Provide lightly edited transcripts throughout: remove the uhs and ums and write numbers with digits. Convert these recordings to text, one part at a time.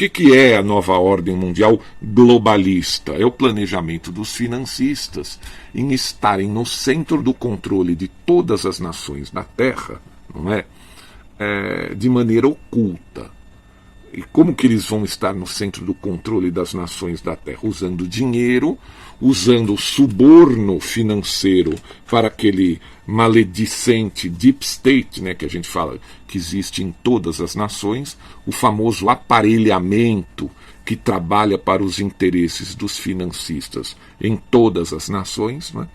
que é a nova ordem mundial globalista? É o planejamento dos financistas em estarem no centro do controle de todas as nações da Terra, não é? De maneira oculta. E como que eles vão estar no centro do controle das nações da Terra? Usando dinheiro, usando o suborno financeiro para aquele maledicente deep state, né, que a gente fala que existe em todas as nações, o famoso aparelhamento que trabalha para os interesses dos financistas em todas as nações. Né?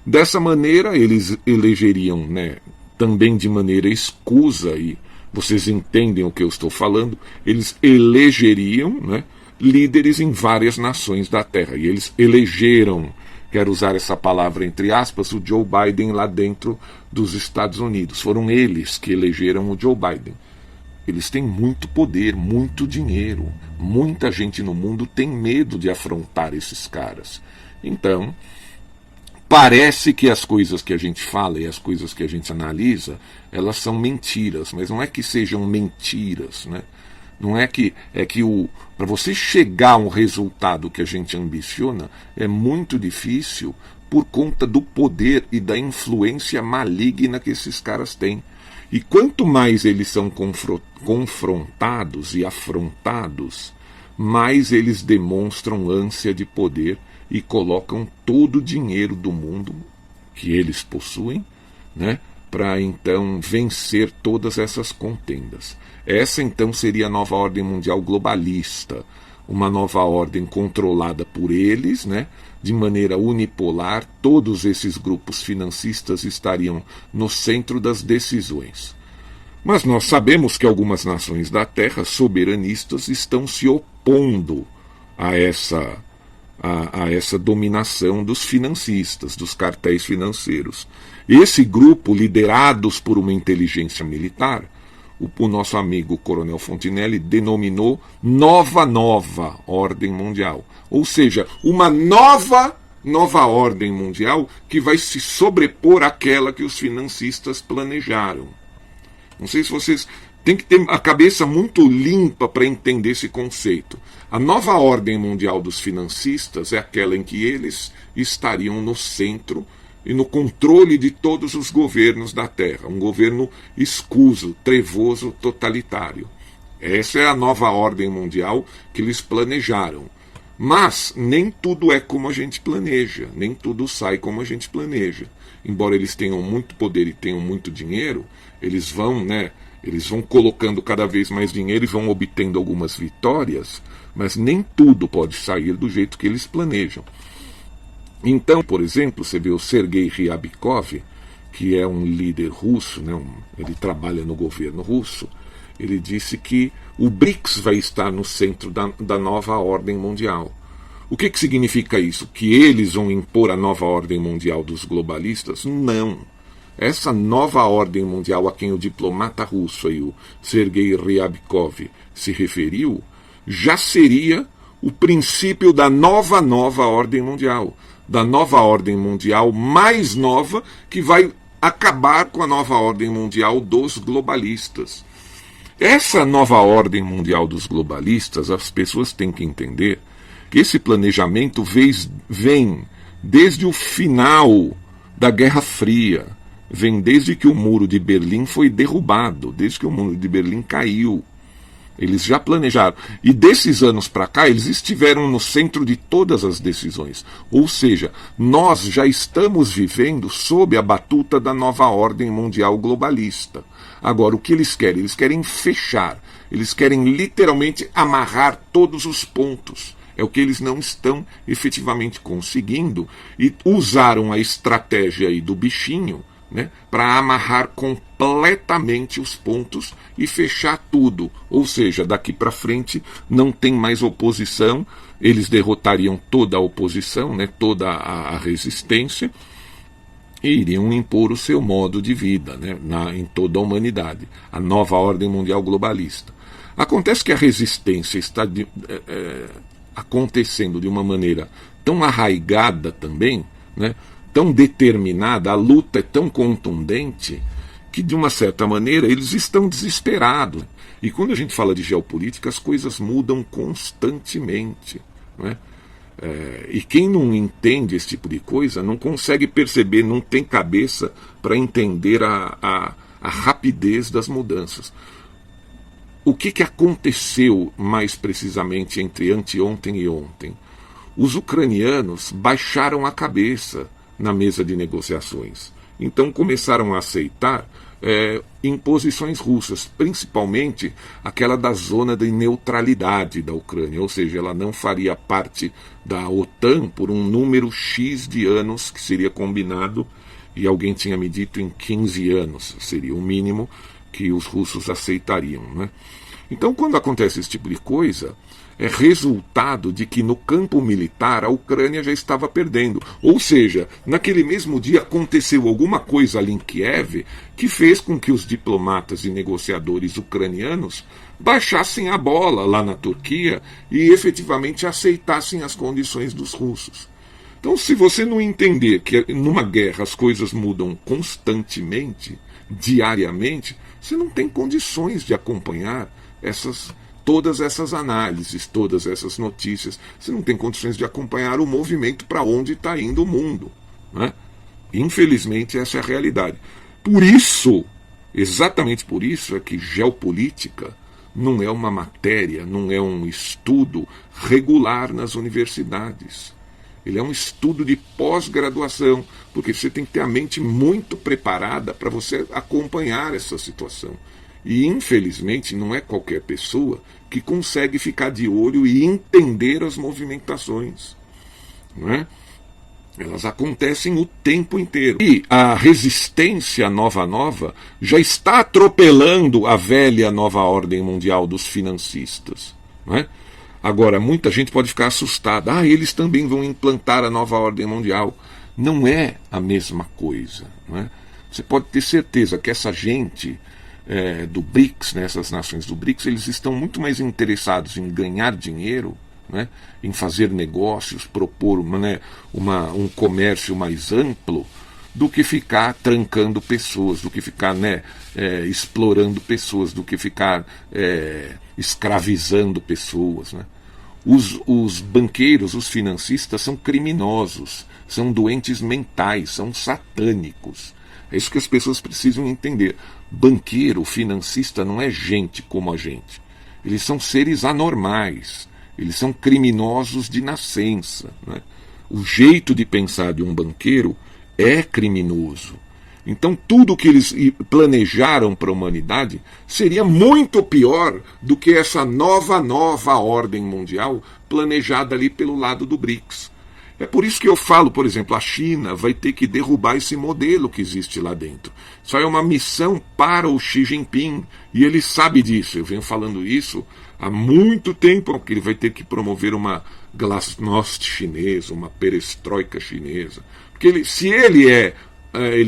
Dessa maneira, eles elegeriam, né, também de maneira escusa, e vocês entendem o que eu estou falando, eles elegeriam, né, líderes em várias nações da Terra. E eles elegeram, quero usar essa palavra entre aspas, o Joe Biden lá dentro dos Estados Unidos. Foram eles que elegeram o Joe Biden. Eles têm muito poder, muito dinheiro. Muita gente no mundo tem medo de afrontar esses caras. Então, parece que as coisas que a gente fala e as coisas que a gente analisa, elas são mentiras, mas não é que sejam mentiras, né? Não é que para você chegar a um resultado que a gente ambiciona, é muito difícil por conta do poder e da influência maligna que esses caras têm. E quanto mais eles são confrontados e afrontados, mais eles demonstram ânsia de poder e colocam todo o dinheiro do mundo que eles possuem, né, para então vencer todas essas contendas. Essa então seria a nova ordem mundial globalista, uma nova ordem controlada por eles, né, de maneira unipolar. Todos esses grupos financistas estariam no centro das decisões. Mas nós sabemos que algumas nações da Terra soberanistas estão se opondo a essa dominação dos financistas, dos cartéis financeiros. Esse grupo, liderados por uma inteligência militar, o nosso amigo Coronel Fontinelli denominou nova ordem mundial. Ou seja, uma nova ordem mundial que vai se sobrepor àquela que os financistas planejaram. Não sei se vocês têm que ter a cabeça muito limpa para entender esse conceito. A nova ordem mundial dos financistas é aquela em que eles estariam no centro e no controle de todos os governos da Terra. Um governo escuso, trevoso, totalitário. Essa é a nova ordem mundial que eles planejaram. Mas nem tudo é como a gente planeja, nem tudo sai como a gente planeja. Embora eles tenham muito poder e tenham muito dinheiro, eles vão colocando cada vez mais dinheiro e vão obtendo algumas vitórias, mas nem tudo pode sair do jeito que eles planejam. Então, por exemplo, você vê o Sergei Ryabkov, que é um líder russo, né, ele trabalha no governo russo, ele disse que o BRICS vai estar no centro da nova ordem mundial. O que significa isso? Que eles vão impor a nova ordem mundial dos globalistas? Não. Essa nova ordem mundial a quem o diplomata russo, aí, o Sergei Ryabkov, se referiu, já seria o princípio da nova ordem mundial. Da nova ordem mundial mais nova, que vai acabar com a nova ordem mundial dos globalistas. Essa nova ordem mundial dos globalistas, as pessoas têm que entender que esse planejamento vem desde o final da Guerra Fria, vem desde que o Muro de Berlim foi derrubado, desde que o Muro de Berlim caiu. Eles já planejaram. E desses anos para cá, eles estiveram no centro de todas as decisões. Ou seja, nós já estamos vivendo sob a batuta da nova ordem mundial globalista. Agora, o que eles querem? Eles querem fechar. Eles querem literalmente amarrar todos os pontos. É o que eles não estão efetivamente conseguindo. E usaram a estratégia aí do bichinho, né, para amarrar completamente os pontos e fechar tudo. Ou seja, daqui para frente não tem mais oposição, eles derrotariam toda a oposição, né, toda a resistência, e iriam impor o seu modo de vida, né, em toda a humanidade. A nova ordem mundial globalista. Acontece que a resistência está acontecendo de uma maneira tão arraigada também, né, tão determinada, a luta é tão contundente, que de uma certa maneira eles estão desesperados. E quando a gente fala de geopolítica, as coisas mudam constantemente, não é? E quem não entende esse tipo de coisa não consegue perceber, não tem cabeça para entender a rapidez das mudanças. O que aconteceu mais precisamente entre anteontem e ontem? Os ucranianos baixaram a cabeça na mesa de negociações. Então começaram a aceitar imposições russas, principalmente aquela da zona de neutralidade da Ucrânia, ou seja, ela não faria parte da OTAN por um número X de anos que seria combinado, e alguém tinha me dito em 15 anos, seria o mínimo que os russos aceitariam, né? Então, quando acontece esse tipo de coisa, é resultado de que no campo militar a Ucrânia já estava perdendo. Ou seja, naquele mesmo dia aconteceu alguma coisa ali em Kiev que fez com que os diplomatas e negociadores ucranianos baixassem a bola lá na Turquia e efetivamente aceitassem as condições dos russos. Então, se você não entender que numa guerra as coisas mudam constantemente, diariamente, você não tem condições de acompanhar todas essas análises, todas essas notícias. Você não tem condições de acompanhar o movimento para onde está indo o mundo, né? Infelizmente, essa é a realidade. Por isso, exatamente por isso, é que geopolítica não é uma matéria, não é um estudo regular nas universidades. Ele é um estudo de pós-graduação, porque você tem que ter a mente muito preparada para você acompanhar essa situação. E, infelizmente, não é qualquer pessoa que consegue ficar de olho e entender as movimentações, não é? Elas acontecem o tempo inteiro. E a resistência nova já está atropelando a velha nova ordem mundial dos financistas, não é? Agora, muita gente pode ficar assustada. Eles também vão implantar a nova ordem mundial. Não é a mesma coisa, não é? Você pode ter certeza que essa gente do BRICS, né, essas nações do BRICS, eles estão muito mais interessados em ganhar dinheiro, né, em fazer negócios, propor um comércio mais amplo, do que ficar trancando pessoas, do que ficar explorando pessoas, do que ficar escravizando pessoas, né? Os banqueiros, os financistas são criminosos, são doentes mentais, são satânicos. É isso que as pessoas precisam entender. Banqueiro, financista não é gente como a gente. Eles são seres anormais. Eles são criminosos de nascença, né? O jeito de pensar de um banqueiro é criminoso. Então tudo que eles planejaram para a humanidade seria muito pior do que essa nova ordem mundial planejada ali pelo lado do BRICS. É por isso que eu falo, por exemplo, a China vai ter que derrubar esse modelo que existe lá dentro. Isso é uma missão para o Xi Jinping, e ele sabe disso. Eu venho falando isso há muito tempo, que ele vai ter que promover uma glasnost chinesa, uma perestroika chinesa. Porque se ele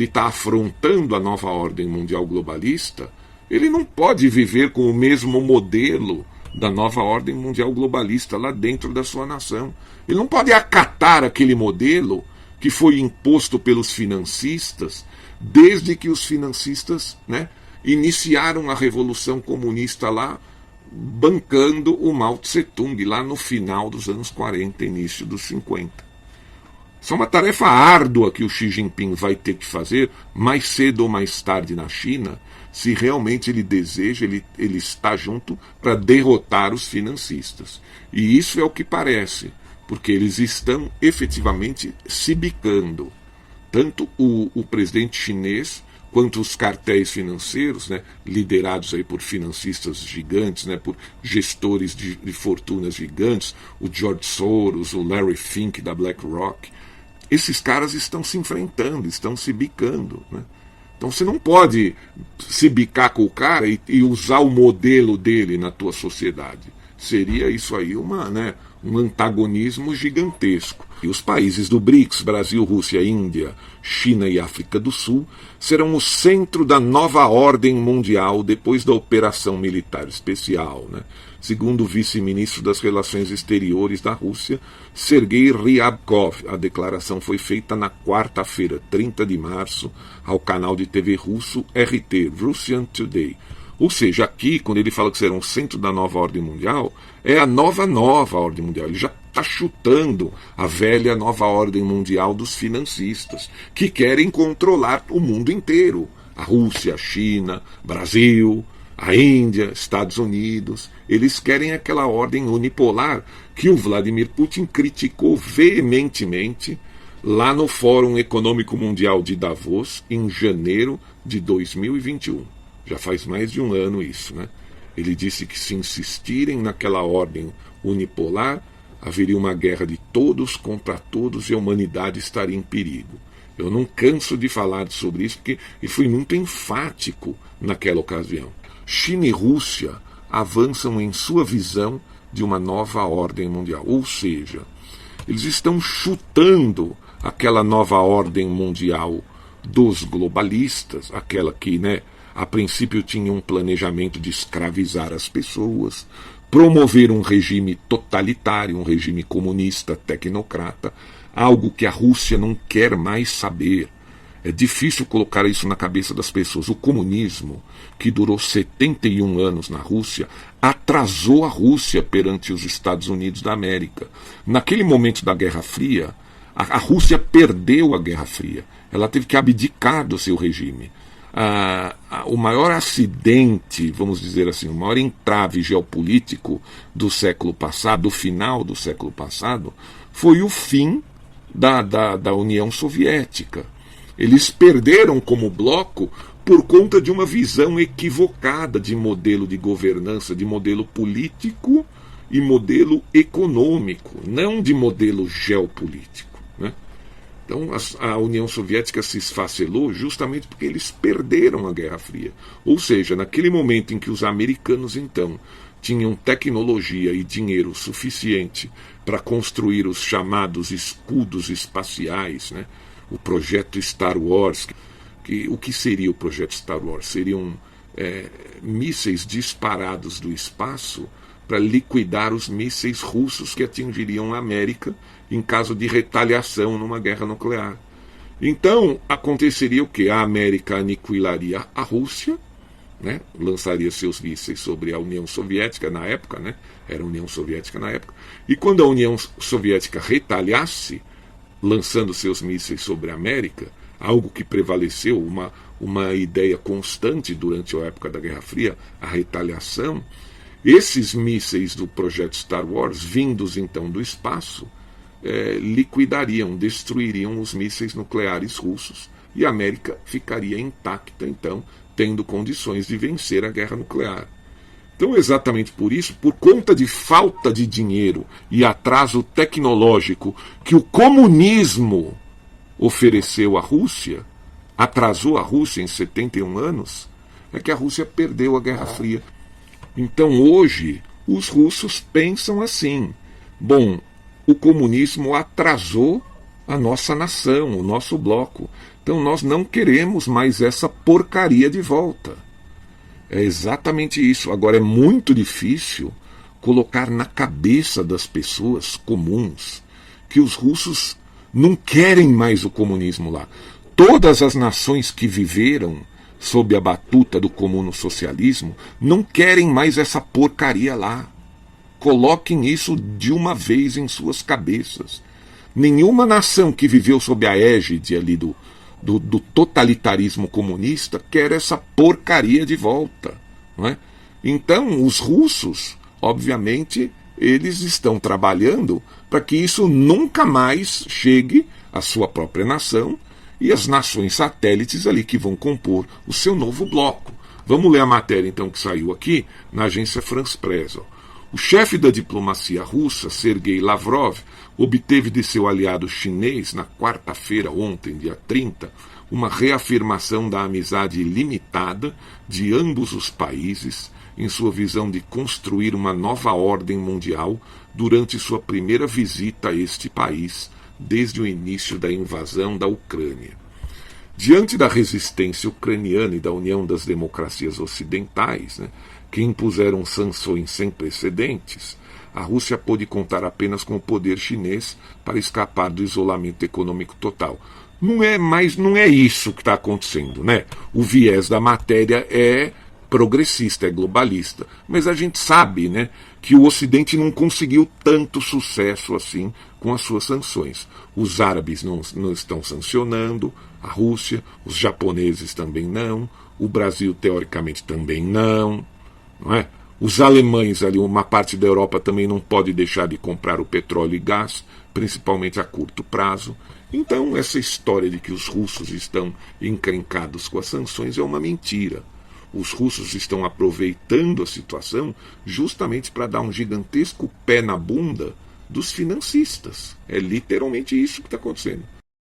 está afrontando a nova ordem mundial globalista, ele não pode viver com o mesmo modelo da nova ordem mundial globalista lá dentro da sua nação. Ele não pode acatar aquele modelo que foi imposto pelos financistas desde que os financistas, né, iniciaram a Revolução Comunista lá, bancando o Mao Tse-tung lá no final dos anos 40, início dos 50. Isso é uma tarefa árdua que o Xi Jinping vai ter que fazer mais cedo ou mais tarde na China, se realmente ele deseja, ele está junto para derrotar os financistas. E isso é o que parece, porque eles estão efetivamente se bicando. Tanto o presidente chinês quanto os cartéis financeiros, né, liderados aí por financistas gigantes, né, por gestores de fortunas gigantes, o George Soros, o Larry Fink da BlackRock. Esses caras estão se enfrentando, estão se bicando, né? Então você não pode se bicar com o cara e usar o modelo dele na tua sociedade. Seria isso aí um antagonismo gigantesco. E os países do BRICS, Brasil, Rússia, Índia, China e África do Sul, serão o centro da nova ordem mundial depois da operação militar especial, né? Segundo o vice-ministro das Relações Exteriores da Rússia, Sergei Ryabkov. A declaração foi feita na quarta-feira, 30 de março, ao canal de TV russo RT, Russian Today. Ou seja, aqui, quando ele fala que será um centro da nova ordem mundial, é a nova ordem mundial. Ele já está chutando a velha nova ordem mundial dos financistas, que querem controlar o mundo inteiro. A Rússia, a China, Brasil, a Índia, Estados Unidos. Eles querem aquela ordem unipolar que o Vladimir Putin criticou veementemente lá no Fórum Econômico Mundial de Davos, em janeiro de 2021. Já faz mais de um ano isso, né? Ele disse que se insistirem naquela ordem unipolar, haveria uma guerra de todos contra todos e a humanidade estaria em perigo. Eu não canso de falar sobre isso, porque ele foi muito enfático naquela ocasião. China e Rússia avançam em sua visão de uma nova ordem mundial. Ou seja, eles estão chutando aquela nova ordem mundial dos globalistas, aquela que, né, a princípio tinha um planejamento de escravizar as pessoas, promover um regime totalitário, um regime comunista, tecnocrata, algo que a Rússia não quer mais saber. É difícil colocar isso na cabeça das pessoas. O comunismo, que durou 71 anos na Rússia, atrasou a Rússia perante os Estados Unidos da América. Naquele momento da Guerra Fria, a Rússia perdeu a Guerra Fria. Ela teve que abdicar do seu regime. O maior acidente, vamos dizer assim, o maior entrave geopolítico do século passado, do final do século passado, foi o fim da União Soviética. Eles perderam como bloco por conta de uma visão equivocada de modelo de governança, de modelo político e modelo econômico, não de modelo geopolítico, né? Então a União Soviética se esfacelou justamente porque eles perderam a Guerra Fria. Ou seja, naquele momento em que os americanos então tinham tecnologia e dinheiro suficiente para construir os chamados escudos espaciais, né? O projeto Star Wars. O que seria o projeto Star Wars? Seriam mísseis disparados do espaço para liquidar os mísseis russos que atingiriam a América em caso de retaliação numa guerra nuclear. Então, aconteceria o quê? A América aniquilaria a Rússia, né? Lançaria seus mísseis sobre a União Soviética na época, né? Era a União Soviética na época. E quando a União Soviética retaliasse, lançando seus mísseis sobre a América, algo que prevaleceu, uma ideia constante durante a época da Guerra Fria, a retaliação, esses mísseis do projeto Star Wars, vindos então do espaço, liquidariam, destruiriam os mísseis nucleares russos e a América ficaria intacta, então, tendo condições de vencer a guerra nuclear. Então, exatamente por isso, por conta de falta de dinheiro e atraso tecnológico que o comunismo ofereceu à Rússia, atrasou a Rússia em 71 anos, é que a Rússia perdeu a Guerra Fria. Então, hoje, os russos pensam assim: bom, o comunismo atrasou a nossa nação, o nosso bloco. Então, nós não queremos mais essa porcaria de volta. É exatamente isso. Agora, é muito difícil colocar na cabeça das pessoas comuns que os russos não querem mais o comunismo lá. Todas as nações que viveram sob a batuta do comuno-socialismo não querem mais essa porcaria lá. Coloquem isso de uma vez em suas cabeças. Nenhuma nação que viveu sob a égide ali do totalitarismo comunista quer essa porcaria de volta, não é? Então, os russos, obviamente, eles estão trabalhando para que isso nunca mais chegue à sua própria nação e às nações satélites ali que vão compor o seu novo bloco. Vamos ler a matéria, então, que saiu aqui na agência France Press. O chefe da diplomacia russa, Sergei Lavrov, obteve de seu aliado chinês, na quarta-feira, ontem, dia 30, uma reafirmação da amizade ilimitada de ambos os países em sua visão de construir uma nova ordem mundial durante sua primeira visita a este país desde o início da invasão da Ucrânia. Diante da resistência ucraniana e da União das Democracias Ocidentais, que impuseram sanções sem precedentes, a Rússia pôde contar apenas com o poder chinês para escapar do isolamento econômico total. Não é isso que está acontecendo, né? O viés da matéria é progressista, é globalista. Mas a gente sabe, né, que o Ocidente não conseguiu tanto sucesso assim com as suas sanções. Os árabes não estão sancionando, a Rússia, os japoneses também não, o Brasil teoricamente também não é? Os alemães ali, uma parte da Europa também não pode deixar de comprar o petróleo e gás, principalmente a curto prazo. Então essa história de que os russos estão encrencados com as sanções é uma mentira. Os russos estão aproveitando a situação justamente para dar um gigantesco pé na bunda dos financistas. É literalmente isso que está acontecendo.